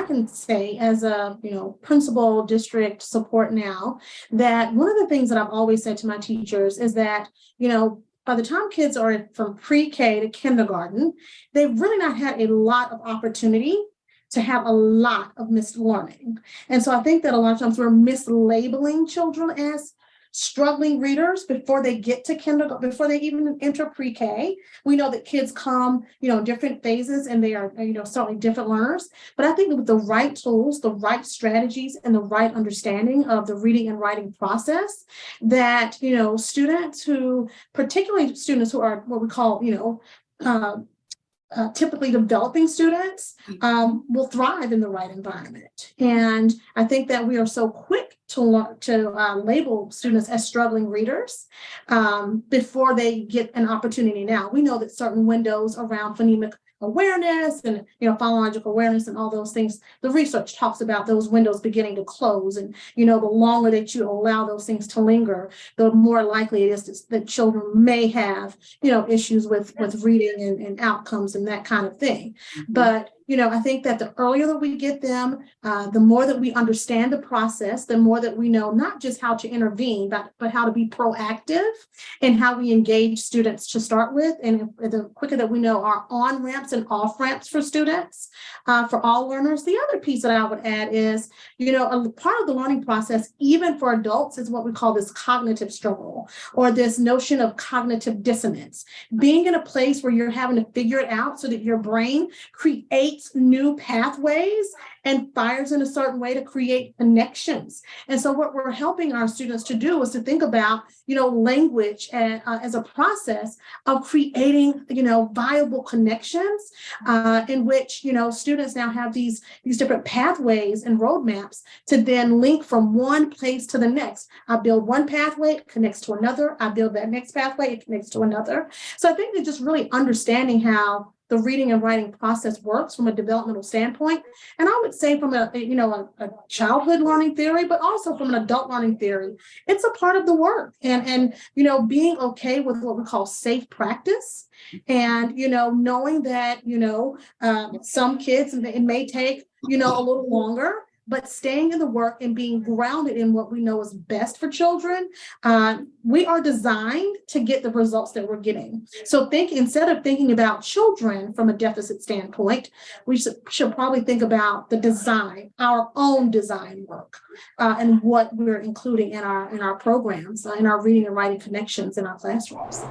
can say as a, principal district support now, that one of the things that I've always said to my teachers is that, by the time kids are from pre-K to kindergarten, they've really not had a lot of opportunity to have a lot of missed learning. And so I think that a lot of times we're mislabeling children as struggling readers before they get to kindergarten, before they even enter pre-K. We know that kids come, in different phases, and they are, certainly different learners. But I think that with the right tools, the right strategies, and the right understanding of the reading and writing process, that, students who, particularly students who are what we call, typically developing students will thrive in the right environment. And I think that we are so quick to label students as struggling readers before they get an opportunity. Now, we know that certain windows around phonemic awareness and phonological awareness and all those things, the research talks about those windows beginning to close, and the longer that you allow those things to linger, the more likely it is that children may have issues with reading and outcomes and that kind of thing. But I think that the earlier that we get them, the more that we understand the process, the more that we know not just how to intervene, but how to be proactive and how we engage students to start with. And the quicker that we know our on-ramps and off-ramps for students, for all learners. The other piece that I would add is, a part of the learning process, even for adults, is what we call this cognitive struggle, or this notion of cognitive dissonance. Being in a place where you're having to figure it out so that your brain creates new pathways and fires in a certain way to create connections. And so what we're helping our students to do is to think about, language as a process of creating, viable connections in which, students now have these different pathways and roadmaps to then link from one place to the next. I build one pathway, it connects to another. I build that next pathway, it connects to another. So I think that just really understanding how the reading and writing process works from a developmental standpoint. And I would say from a childhood learning theory, but also from an adult learning theory, it's a part of the work. And being okay with what we call safe practice, and, knowing that, some kids, it may take, a little longer, but staying in the work and being grounded in what we know is best for children. We are designed to get the results that we're getting. So instead of thinking about children from a deficit standpoint, we should probably think about the design, our own design work, and what we're including in our programs, in our reading and writing connections in our classrooms.